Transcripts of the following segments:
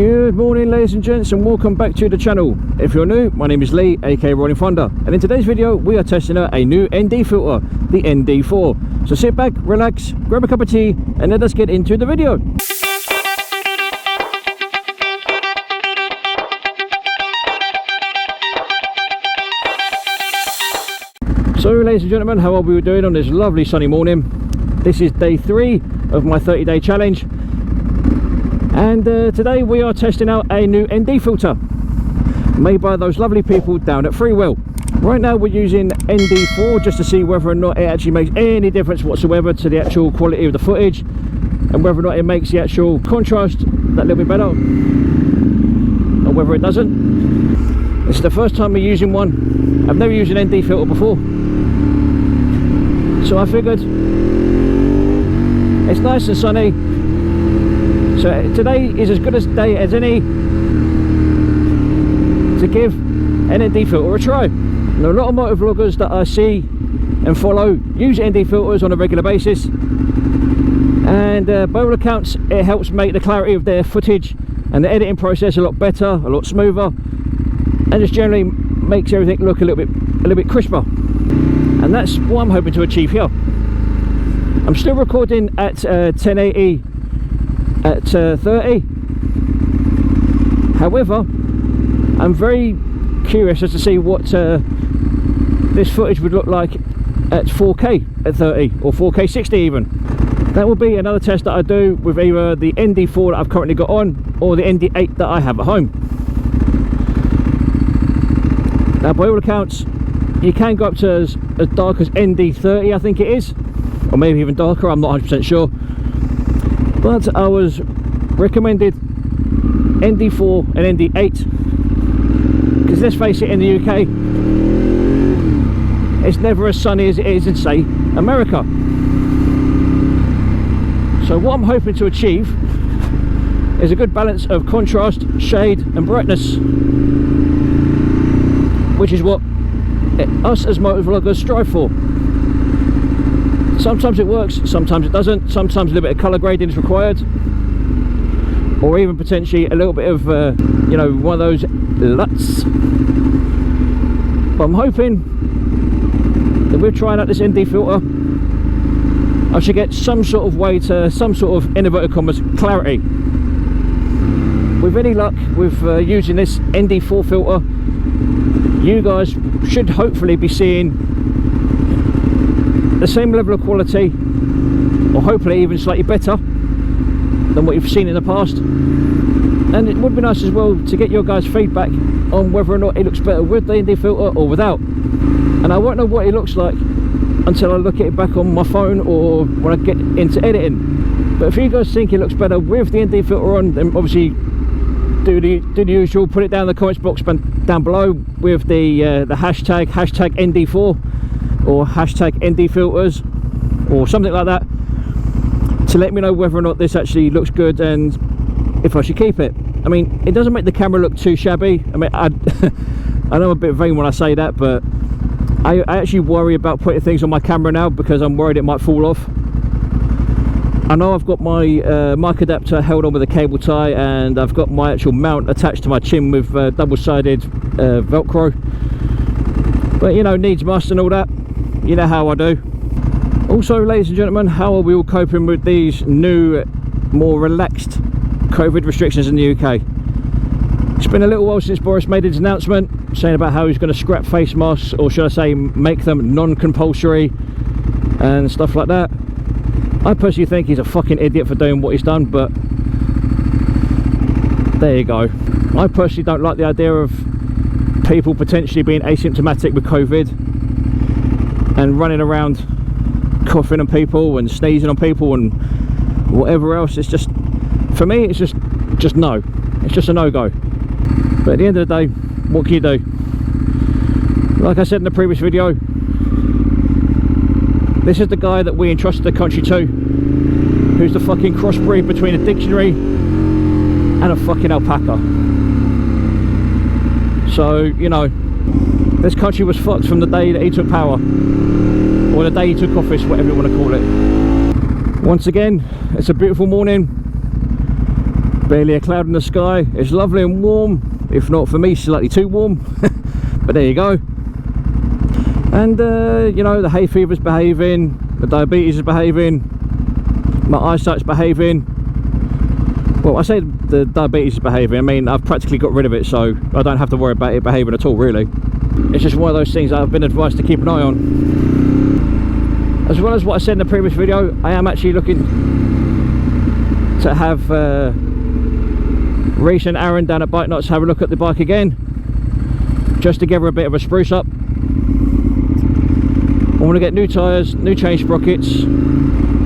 Good morning, ladies and gents, and welcome back to the channel. If you're new, my name is Lee, aka Rollin Thunder, and in today's video we are testing out a new ND filter, the ND4. So sit back, relax, grab a cup of tea, and let us get into the video. So ladies and gentlemen, how are we doing on this lovely sunny morning? This is day 3 of my 30-day challenge, and today we are testing out a new ND filter made by those lovely people down at Freewheel. Right now we're using ND4 just to see whether or not it actually makes any difference whatsoever to the actual quality of the footage, and whether or not it makes the actual contrast that little bit better, or whether it doesn't. It's the first time we're using one. I've never used an ND filter before, so I figured it's nice and sunny, so today is as good a day as any to give an ND filter a try. Now, a lot of motovloggers that I see and follow use ND filters on a regular basis, and by all accounts it helps make the clarity of their footage and the editing process a lot better, a lot smoother, and just generally makes everything look a little bit crisper. And that's what I'm hoping to achieve here. I'm still recording at 1080 at 30. However, I'm very curious as to see what this footage would look like at 4K at 30, or 4K 60 even. That will be another test that I do with either the ND4 that I've currently got on, or the ND8 that I have at home. Now, by all accounts, you can go up to as dark as ND30, I think it is, or maybe even darker, I'm not 100% sure. But I was recommended ND4 and ND8 because, let's face it, in the UK it's never as sunny as it is in, say, America. So what I'm hoping to achieve is a good balance of contrast, shade and brightness, which is what us as motovloggers strive for. Sometimes it works, sometimes it doesn't. Sometimes a little bit of colour grading is required, or even potentially a little bit of you know, one of those LUTs. But I'm hoping that we're trying out this ND filter, I should get some sort of way to some sort of, in inverted commas, clarity. With any luck with using this ND4 filter, you guys should hopefully be seeing the same level of quality, or hopefully even slightly better than what you've seen in the past. And it would be nice as well to get your guys' feedback on whether or not it looks better with the ND filter or without. And I won't know what it looks like until I look at it back on my phone or when I get into editing. But if you guys think it looks better with the ND filter on, then obviously do the usual, put it down in the comments box down below with the hashtag ND4 or hashtag ND filters or something like that, to let me know whether or not this actually looks good and if I should keep it. I mean, it doesn't make the camera look too shabby. I mean, I know I'm a bit vain when I say that, but I actually worry about putting things on my camera now because I'm worried it might fall off. I know I've got my mic adapter held on with a cable tie, and I've got my actual mount attached to my chin with double-sided Velcro. But you know, needs must and all that. You know how I do. Also, ladies and gentlemen, how are we all coping with these new, more relaxed COVID restrictions in the UK? It's been a little while since Boris made his announcement saying about how he's going to scrap face masks, or should I say make them non-compulsory and stuff like that. I personally think he's a fucking idiot for doing what he's done, but there you go. I personally don't like the idea of people potentially being asymptomatic with COVID and running around coughing on people and sneezing on people and whatever else. It's just, for me, it's just no. It's just a no-go. But at the end of the day, what can you do? Like I said in the previous video, this is the guy that we entrusted the country to, who's the fucking crossbreed between a dictionary and a fucking alpaca. So, you know, this country was fucked from the day that he took power, or the day he took office, whatever you want to call it. Once again, it's a beautiful morning. Barely a cloud in the sky. It's lovely and warm, if not for me slightly too warm. But there you go. And you know, the hay fever's behaving, the diabetes is behaving, my eyesight's behaving. Well, I say the diabetes is behaving, I mean I've practically got rid of it, so I don't have to worry about it behaving at all, really. It's just one of those things that I've been advised to keep an eye on. As well as what I said in the previous video, I am actually looking to have Reese and Aaron down at Bike Nuts have a look at the bike again, just to give her a bit of a spruce up. I want to get new tyres, new chain sprockets.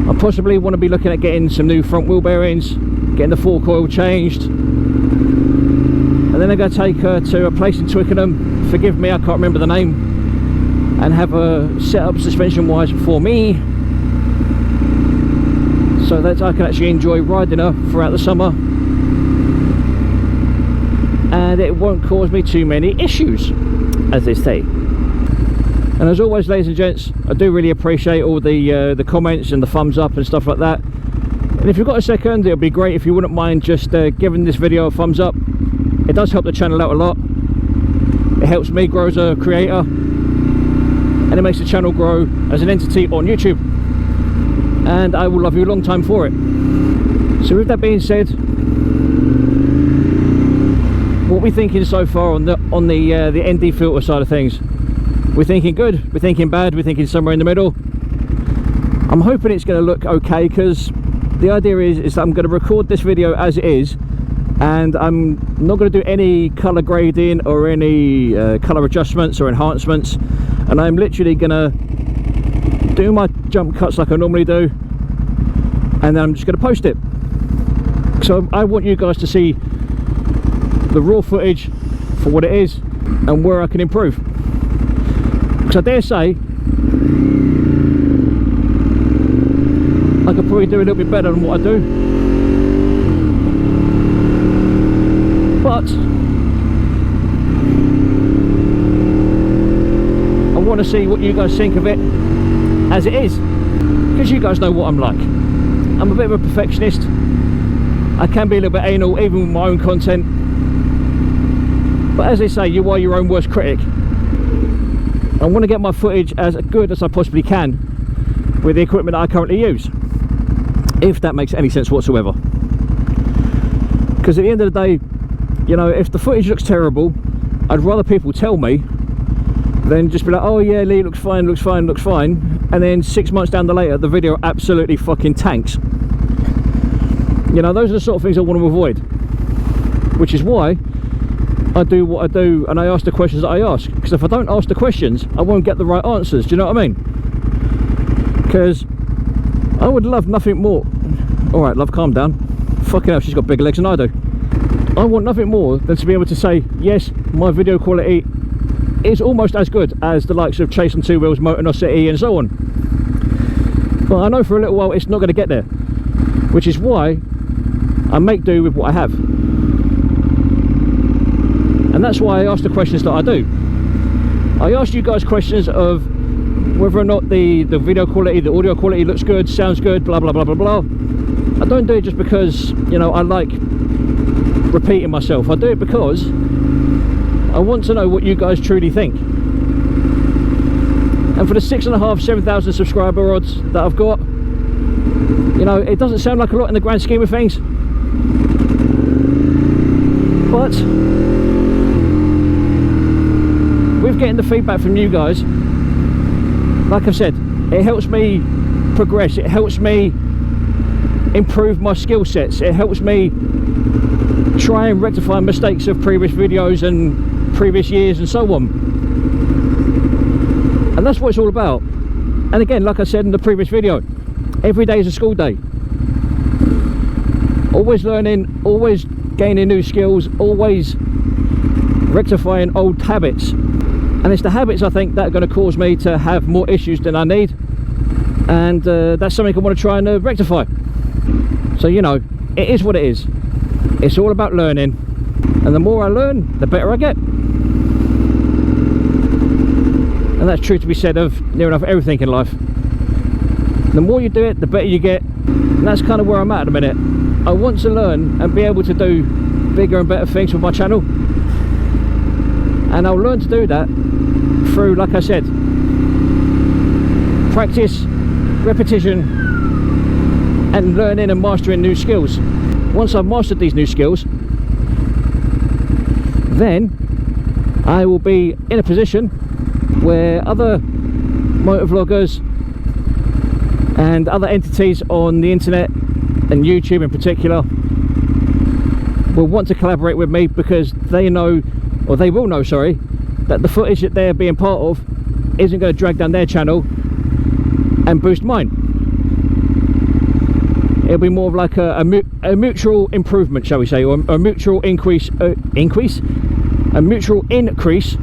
I possibly want to be looking at getting some new front wheel bearings, getting the fork oil changed, and then I'm going to take her to a place in Twickenham, forgive me I can't remember the name, and have her set up suspension wise for me, so that I can actually enjoy riding her throughout the summer and it won't cause me too many issues, as they say. And as always, ladies and gents, I do really appreciate all the comments and the thumbs up and stuff like that. And if you've got a second, it would be great if you wouldn't mind just giving this video a thumbs up. It does help the channel out a lot. It helps me grow as a creator, and it makes the channel grow as an entity on YouTube. And I will love you a long time for it. So with that being said, what we're thinking so far on the ND filter side of things. We're thinking good, we're thinking bad, we're thinking somewhere in the middle. I'm hoping it's going to look okay, because the idea is that I'm going to record this video as it is, and I'm not going to do any colour grading or any colour adjustments or enhancements, and I'm literally going to do my jump cuts like I normally do, and then I'm just going to post it. So I want you guys to see the raw footage for what it is and where I can improve. Because I dare say I could probably do a little bit better than what I do, but I want to see what you guys think of it as it is, because you guys know what I'm like. I'm a bit of a perfectionist. I can be a little bit anal even with my own content, but as they say, you are your own worst critic. I want to get my footage as good as I possibly can with the equipment that I currently use, if that makes any sense whatsoever. Because at the end of the day, you know, if the footage looks terrible, I'd rather people tell me than just be like, oh yeah, Lee, looks fine, looks fine, looks fine, and then 6 months down the later the video absolutely fucking tanks. You know, those are the sort of things I want to avoid, which is why I do what I do and I ask the questions that I ask. Because if I don't ask the questions, I won't get the right answers. Do you know what I mean? Because I would love nothing more. Alright, love, calm down. Fucking hell, she's got bigger legs than I do. I want nothing more than to be able to say, yes, my video quality is almost as good as the likes of Chase on Two Wheels, Motor City and so on. But I know for a little while it's not going to get there, which is why I make do with what I have. And that's why I ask the questions that I do. I ask you guys questions of whether or not the video quality, the audio quality looks good, sounds good, blah blah blah blah blah. I don't do it just because, you know, I like repeating myself. I do it because I want to know what you guys truly think. And for the 6,500, 7,000 subscriber odds that I've got, you know, it doesn't sound like a lot in the grand scheme of things, but with getting the feedback from you guys, like I've said, it helps me progress, it helps me improve my skill sets, it helps me try and rectify mistakes of previous videos and previous years and so on. And that's what it's all about. And again, like I said in the previous video, every day is a school day. Always learning, always gaining new skills, always rectifying old habits. And it's the habits, I think, that are going to cause me to have more issues than I need, and that's something I want to try and rectify. So, you know, it is what it is. It's all about learning, and the more I learn, the better I get. And that's true to be said of near enough everything in life. The more you do it, the better you get, and that's kind of where I'm at the minute. I want to learn and be able to do bigger and better things with my channel, and I'll learn to do that through, like I said, practice, repetition, and learning and mastering new skills. Once I've mastered these new skills, then I will be in a position where other motovloggers and other entities on the internet and YouTube in particular will want to collaborate with me, because they know, or they will know, sorry, that the footage that they're being part of isn't going to drag down their channel and boost mine. It'll be more of like a mutual improvement, shall we say, or a mutual a mutual increase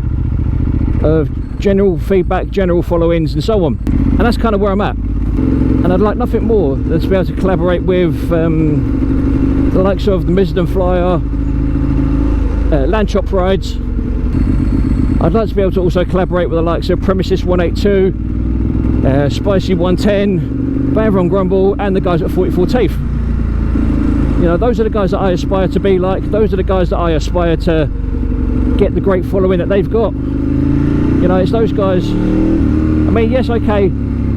of general feedback, general followings, and so on. And that's kind of where I'm at. And I'd like nothing more than to be able to collaborate with the likes of the Misden Flyer, Land Chop Rides. I'd like to be able to also collaborate with the likes of Premises 182, Spicy 110, Bavron Grumble, and the guys at 44 Teeth. You know, those are the guys that I aspire to be like. Those are the guys that I aspire to get the great following that they've got. You know, it's those guys. I mean, yes, okay,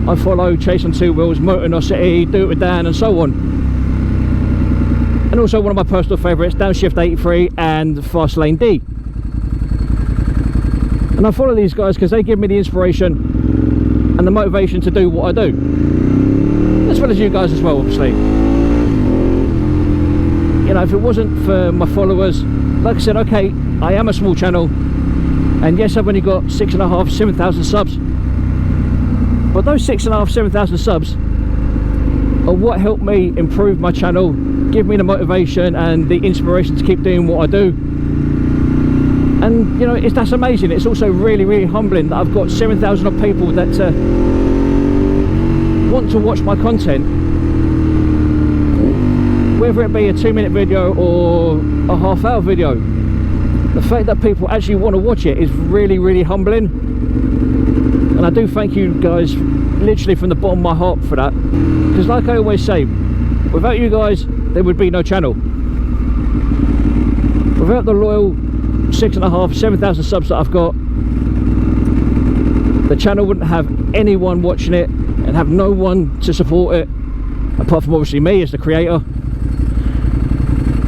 I follow Chase on Two Wheels, Motonosity, Do It With Dan, and so on. And also one of my personal favourites, Downshift 83 and Fast Lane D. And I follow these guys because they give me the inspiration and the motivation to do what I do, as well as you guys as well, obviously. You know, if it wasn't for my followers, like I said, okay, I am a small channel, and yes, I've only got 6,500, 7,000 subs, but those 6,500, 7,000 subs are what helped me improve my channel, give me the motivation and the inspiration to keep doing what I do. And you know, that's amazing. It's also really, really humbling that I've got 7,000 odd people that want to watch my content, whether it be a 2-minute video or a half-hour video. The fact that people actually want to watch it is really, really humbling, and I do thank you guys literally from the bottom of my heart for that, because like I always say, without you guys there would be no channel. Without the loyal 6,500, 7,000 subs that I've got, the channel wouldn't have anyone watching it and have no one to support it, apart from obviously me as the creator.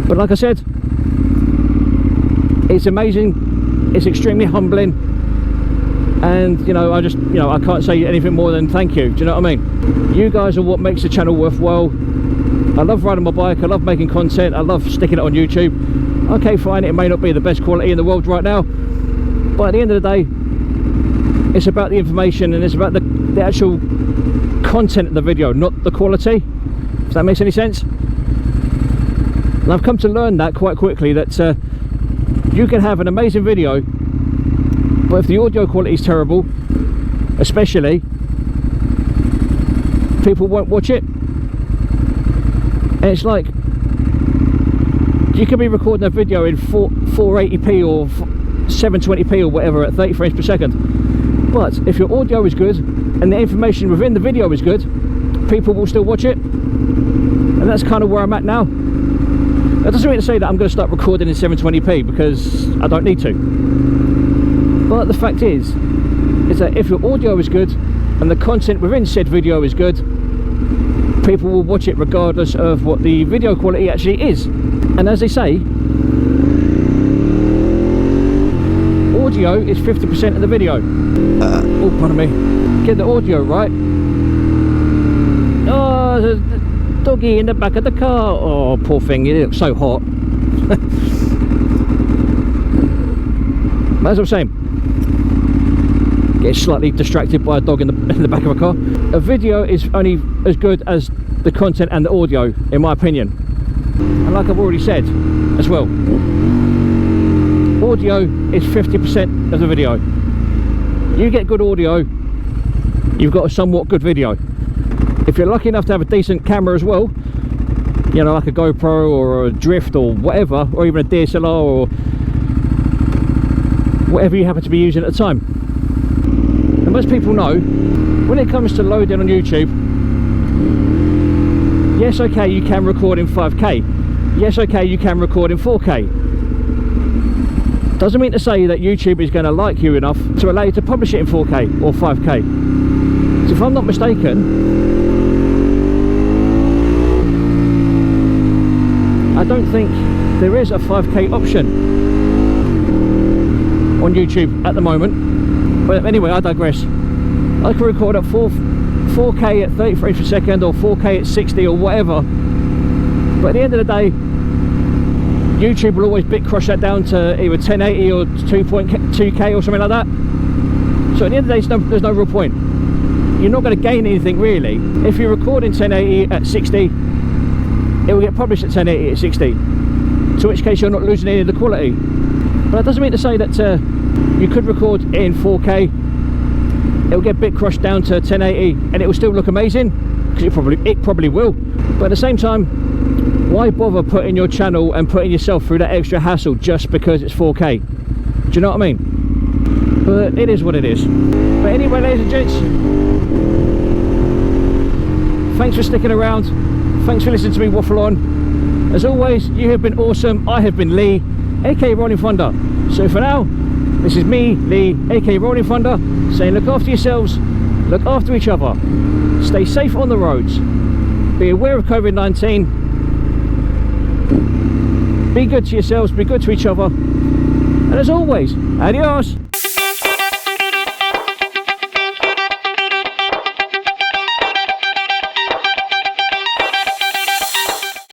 But like I said, it's amazing, it's extremely humbling, and you know, I can't say anything more than thank you. Do you know what I mean? You guys are what makes the channel worthwhile. I love riding my bike, I love making content, I love sticking it on YouTube. Okay, fine, it may not be the best quality in the world right now, but at the end of the day, it's about the information and it's about the actual content of the video, not the quality, if that makes any sense. And I've come to learn that quite quickly, that you can have an amazing video, but if the audio quality is terrible, especially, people won't watch it. And it's like, you could be recording a video in 480p or 720p or whatever at 30 frames per second, but if your audio is good and the information within the video is good, people will still watch it. And that's kind of where I'm at now. That doesn't mean to say that I'm going to start recording in 720p, because I don't need to. But the fact is that if your audio is good and the content within said video is good, people will watch it regardless of what the video quality actually is. And as they say, audio is 50% of the video. Oh, pardon me. Get the audio right. Oh, there's a doggy in the back of the car. Oh, poor thing, it looks so hot. As I'm saying, get slightly distracted by a dog in the back of a car. A video is only as good as the content and the audio, in my opinion. And like I've already said as well, audio is 50% of the video. You get good audio, you've got a somewhat good video. If you're lucky enough to have a decent camera as well, you know, like a GoPro or a Drift or whatever, or even a DSLR or whatever you happen to be using at the time. And most people know, when it comes to loading on YouTube, Yes, okay, you can record in 5K. Yes, okay, you can record in 4K. Doesn't mean to say that YouTube is going to like you enough to allow you to publish it in 4K or 5K. So if I'm not mistaken, I don't think there is a 5K option on YouTube at the moment. But anyway, I digress. I can record at 4K at 30 frames per second or 4K at 60 or whatever. But at the end of the day, YouTube will always bit crush that down to either 1080 or 2.2K or something like that. So at the end of the day, there's no real point. You're not going to gain anything really. If you record in 1080 at 60, it will get published at 1080 at 60. To which case you're not losing any of the quality. But that doesn't mean to say that you could record in 4K. It will get bit crushed down to 1080 and it will still look amazing, because it probably will. But at the same time, why bother putting your channel and putting yourself through that extra hassle just because it's 4K? Do you know what I mean? But it is what it is. But anyway, ladies and gents, thanks for sticking around. Thanks for listening to me waffle on. As always, you have been awesome. I have been Lee, aka Rollin Thunder. So for now, this is me, Lee, aka Rollin Thunder, saying look after yourselves, look after each other, stay safe on the roads, be aware of COVID-19, be good to yourselves, be good to each other, and as always, adios.